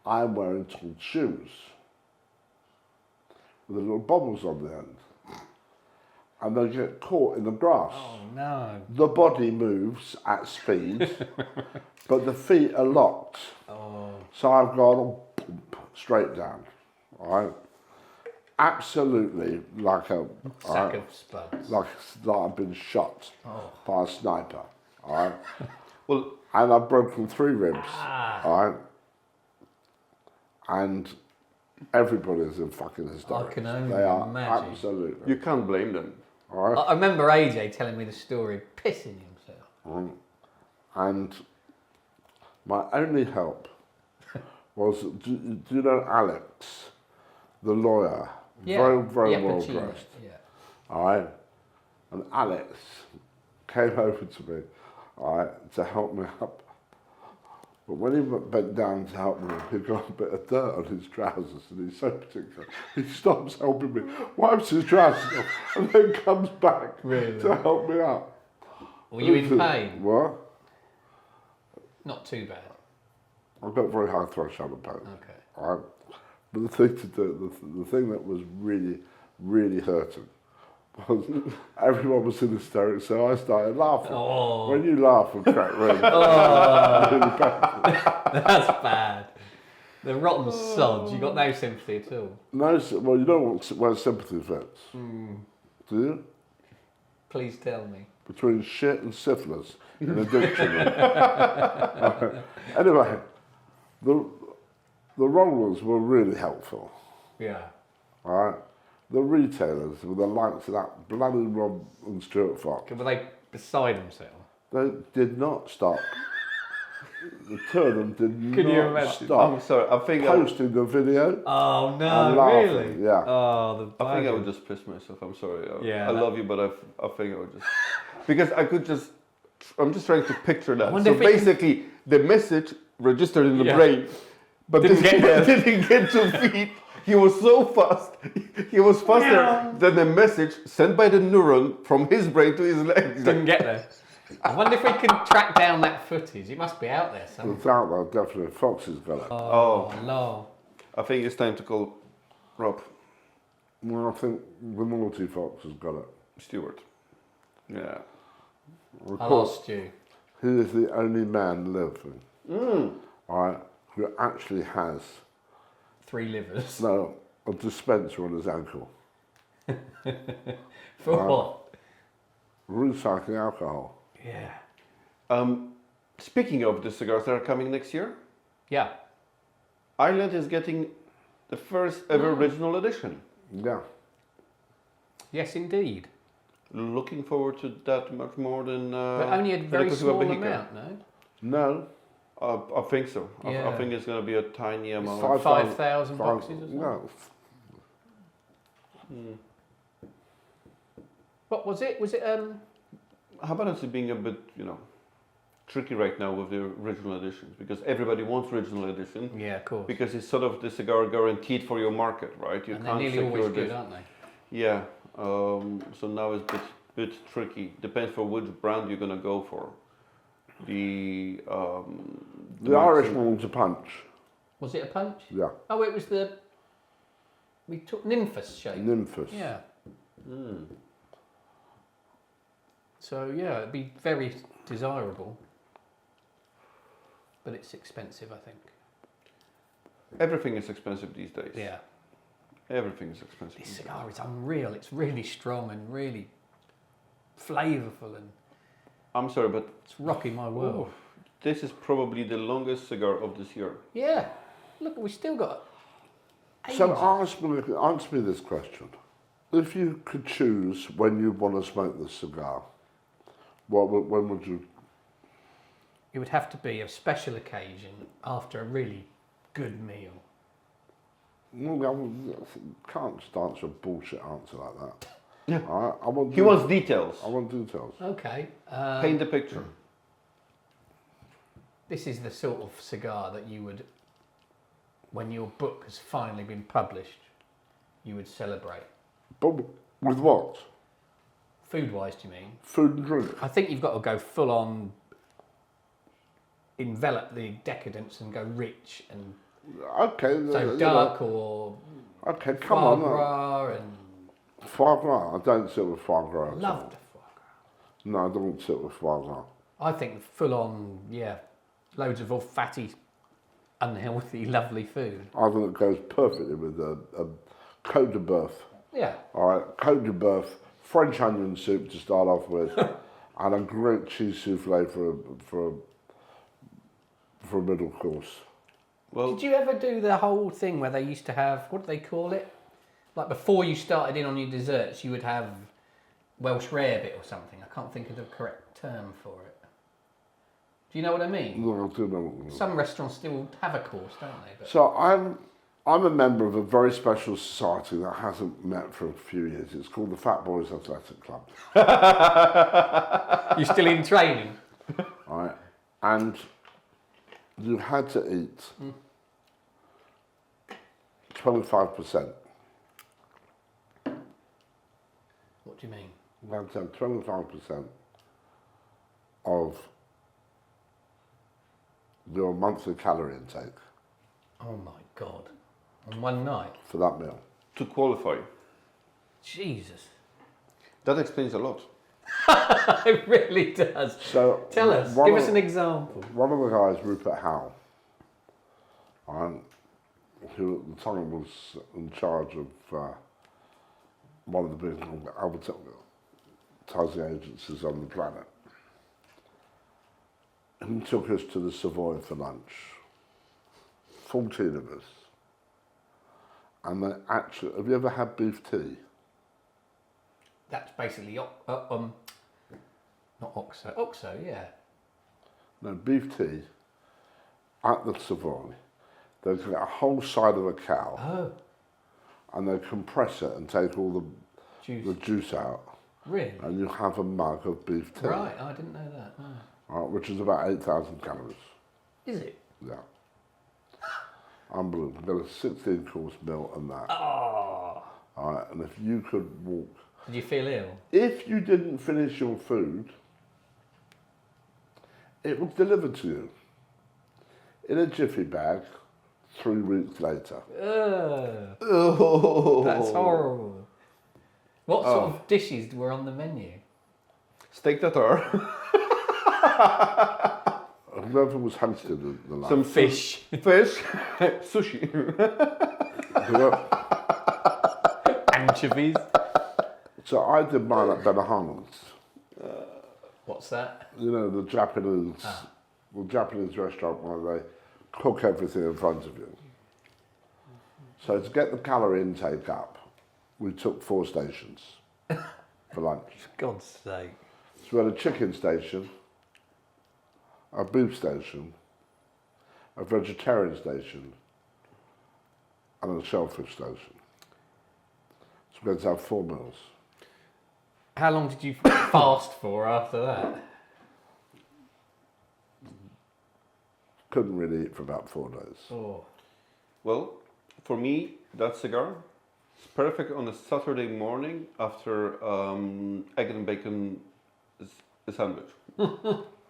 I'm wearing tall shoes with the little bobbles on the end, and they get caught in the grass. Oh, no. The body moves at speed, but the feet are locked. Oh. So I've gone straight down, all right? Absolutely like a Sack of spuds. like I've been shot by a sniper, all right? Well, And I've broken 3 ribs, all right? And everybody's in fucking hysterics. I can only they are imagine. absolutely. you can't blame them. All right? I remember AJ telling me the story, pissing himself. And my only help was, do you know Alex, the lawyer? Yeah. Very well Pacino, dressed. Yeah. All right? And Alex came over to me, all right, to help me up. But when he bent down to help me, he got a bit of dirt on his trousers, and he's so particular. He stops helping me, wipes his trousers off, and then comes back to help me up. Were you in pain? What? Not too bad. I've got very high threshold of pain. Okay. All right? But the thing to do, the thing that was really, really hurting was everyone was in hysterics, so I started laughing. Oh. When you laugh and crack ribs, That's bad. The rotten sods. You got no sympathy at all. no, well, you know where sympathy fits. Do you? Please tell me. Between shit and syphilis in a dictionary. Anyway, the rollers were really helpful. Yeah. All right? The retailers with the likes of that bloody Rob and Stuart Fox, Were they beside themselves? they did not stop. The 2 of them did Can you not imagine? stop I'm sorry, I think posting the video. Oh and no, laughing. really? Yeah. Oh, the I think I would bugger. just piss myself. I'm sorry. Yeah, I that- love you, but I think I would just because I could just. I'm just trying to picture that. wonder So if it can- basically, the message registered in the Yeah. brain, but Didn't this get guy there. didn't get to feed. He was so fast. He was faster Yeah. than the message sent by the neuron from his brain to his legs. Didn't get there. I wonder if we can track down that footage. It must be out there somewhere. It's out there, definitely. Fox has got it. Oh, no. I think it's time to call Rob Well, I think the naughty Fox has got it. Stewart. Yeah. Of I course, lost you. he is the only man living, all right, who actually has 3 livers. a dispenser on his ankle, For what? recycling alcohol. Yeah. Speaking of the cigars that are coming next year, Yeah. Ireland is getting the first ever original edition. Yeah. Yes, indeed. looking forward to that much more than. But only a than very Cohiba small Vehicle. amount, no? No. I think so. Yeah. I think it's going to be a tiny amount. 5,000 boxes or something? No. What was it? Was it Hammond is being a bit, tricky right now with the original editions because everybody wants original edition. Yeah, of course. Because it's sort of the cigar guaranteed for your market, right? You and they're nearly always good, aren't they? Yeah. So now it's a bit tricky. Depends for which brand you're going to go for. The Irish one's a punch. Was it a punch? Yeah. Oh, it was we took Nymphus shape. Nymphus. Yeah. So yeah, it'd be very desirable, but it's expensive, I think. Everything is expensive these days. Yeah. Everything is expensive. This cigar is unreal. It's really strong and really flavourful, and I'm sorry, but it's rocking my world. this is probably the longest cigar of this year. Yeah. Look, we still got. So ages. answer me this question. If you could choose when you want to smoke the cigar, when would you? It would have to be a special occasion after a really good meal. Well, I can't just answer a bullshit answer like that. Yeah. I want He wants details. I want details. Okay. Paint the picture. This is the sort of cigar that you would, when your book has finally been published, you would celebrate. But with what? Food-wise, do you mean? Food and drink. I think you've got to go full on, envelop the decadence and go rich and Okay. so dark or Okay, come foie on. gras and Foie gras. I don't sit with foie gras. love the foie gras. No, I don't sit with foie gras. I think full on, yeah, loads of all fatty, unhealthy, lovely food. I think it goes perfectly with a Côte de Boeuf. Yeah. All right, Côte de Boeuf, French onion soup to start off with, and a great cheese souffle for a middle course. Well, Did you ever do the whole thing where they used to have, what do they call it? Like before you started in on your desserts, you would have Welsh rarebit or something. I can't think of the correct term for it. Do you know what I mean? No, I do know what you mean. Some restaurants still have a course, don't they? But So I'm a member of a very special society that hasn't met for a few years. It's called the Fat Boys Athletic Club. you're still in training? All right, and you had to eat 25%. What do you mean? You had to have 25% of your monthly calorie intake Oh my God. On one night? for that meal. to qualify, Jesus. that explains a lot. It really does. So Tell us, one give of- us an example. One of the guys, Rupert Howe, who at the time was in charge of one of the big advertising agencies on the planet, he took us to the Savoy for lunch, 14 of us. And they actually, have you ever had beef tea? That's basically, not OXO. OXO, yeah. No, beef tea at the Savoy. They get a whole side of a cow Oh, and they compress it and take all the juice. juice out, Really? and you have a mug of beef tea, Right, I didn't know that. No. which is about 8,000 calories. Is it? Yeah. Unbelievable. Got a 16-course meal and that. Oh. All right, and if you could walk, Did you feel ill? if you didn't finish your food, it was delivered to you in a jiffy bag 3 weeks later. Oh, That's horrible. What sort of dishes were on the menu? Steak tartare, Whoever was hosting the lunch. some Fish. fish, sushi. Anchovies. So I did mine at Benihana's. What's that? You know, the Japanese restaurant where they cook everything in front of you. So to get the calorie intake up, we took 4 stations. for lunch. For God's sake. So we had a chicken station, a beef station, a vegetarian station, and a shellfish station. So we had to have 4 meals. How long did you fast for after that? Couldn't really eat for about 4 days. Oh. Well, for me, that cigar is perfect on a Saturday morning after egg and bacon sandwich.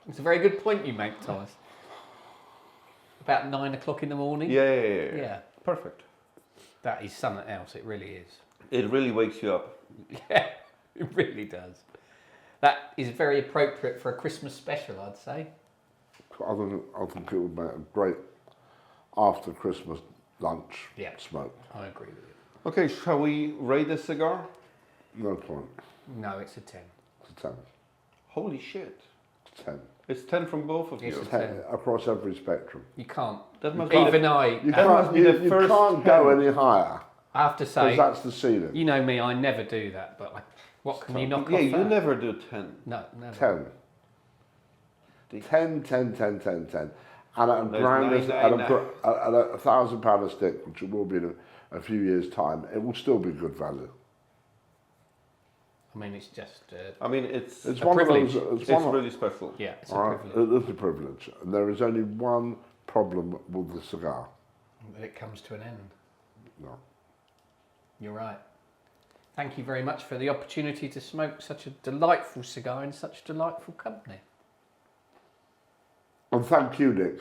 It's a very good point you make, Thomas. About 9 o'clock in the morning? Yeah. Perfect. That is something else, it really is. It really wakes you up. Yeah, it really does. That is very appropriate for a Christmas special, I'd say. I think it would make a great after Christmas lunch smoke. I agree with you. Okay, shall we rate this cigar? No point. No, it's a 10. It's a 10. Holy shit. It's 10. It's 10 from both of It's you. a 10 10. across every spectrum. You can't. That must Even You That must can't, be you, the you first can't go any higher. I have to Because say, that's the ceiling. you know me, I never do that, but what can you knock Yeah, off you that? never do 10. No, never. 10. 10, 10, 10, 10, 10. And at a There's grand, nine, at nine, a £1,000 a stick, which it will be in a few years' time, it will still be good value. I mean, it's just... I mean, it's It's a one privilege. of those. it's really special. yeah, it's All a right, privilege. it is a privilege. And there is only one problem with the cigar. But it comes to an end. No. You're right. Thank you very much for the opportunity to smoke such a delightful cigar in such delightful company. And thank you, Nick,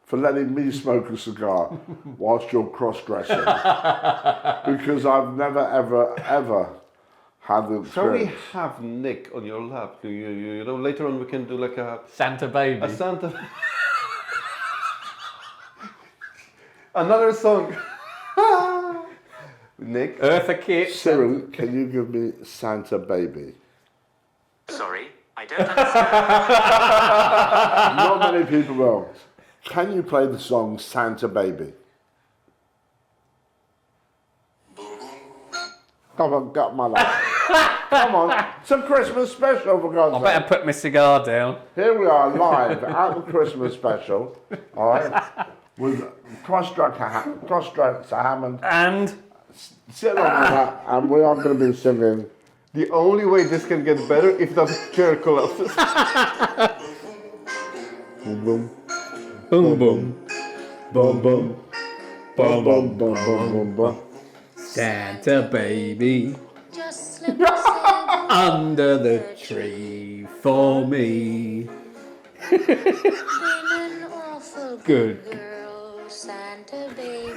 for letting me smoke a cigar whilst you're cross-dressing. Because I've never, ever, ever had the Shall we experience. have Nick on your lap? You know, later on we can do like a Santa baby. Santa. Another song. Nick. Eartha Kitt. Cyril, can you give me Santa Baby? Sorry, I don't understand. Not many people will. Can you play the song Santa Baby? Come on, got my life. Come on, it's a Christmas special for God's I sake. better put my cigar down. Here we are live at the Christmas special, all right, with Crossdressing Hammond And sitting on my lap, and we are going to be singing. The only way this can get better if that chair collapses. Boom, boom, boom boom. boom, boom, boom, boom, boom, boom, boom. Santa baby Just slip a sand under the tree for me. been an awful Good. girl, Santa baby.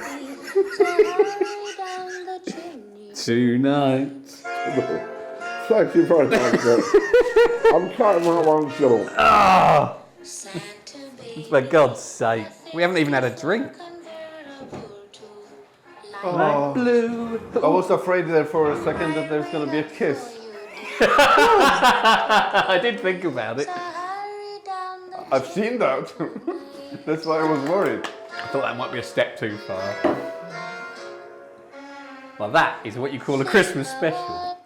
So hurry down the chimney. Tonight. Thank you very much, Nick. I'm cutting that one short. Ah, Santa baby. for God's sake. We haven't even had a drink. Convertible to Oh. Blue. I was afraid there for a second that there's gonna be a kiss. I did think about it. So hurry down the I've seen that. That's why I was worried. I thought that might be a step too far. Well, that is what you call a Christmas special.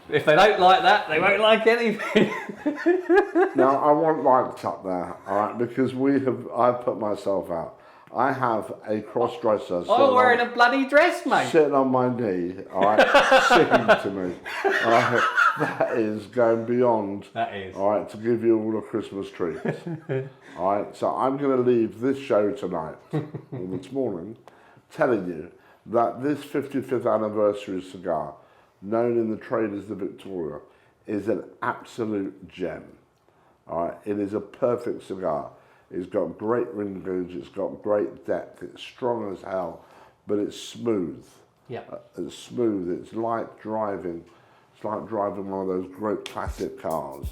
If they don't like that, they won't like anything. Now, I want lights up there, all right, because I've put myself out. I have a cross-dresser Oh, wearing a bloody dress, mate. sitting on my knee, all right, singing to me. All right, that is going beyond, That is. all right, to give you all a Christmas treat. All right, so I'm going to leave this show tonight, or this morning, telling you that this 55th anniversary cigar, known in the trade as the Victoria, is an absolute gem. All right, it is a perfect cigar. It's got great ring gauge, it's got great depth, it's strong as hell, but it's smooth. Yeah. It's smooth, it's like driving one of those great classic cars.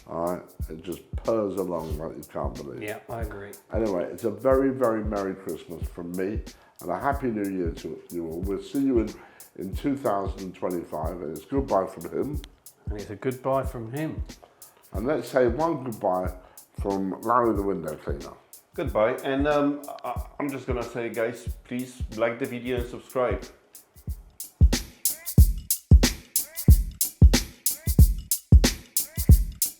All right, it just purrs along like you can't believe. Yeah, I agree. Anyway, it's a very, very Merry Christmas from me and a Happy New Year to you all. We'll see you in 2025, and it's goodbye from him. And it's a goodbye from him. And let's say one goodbye from Larry the window cleaner. Goodbye. And I'm just gonna say, guys, please like the video and subscribe.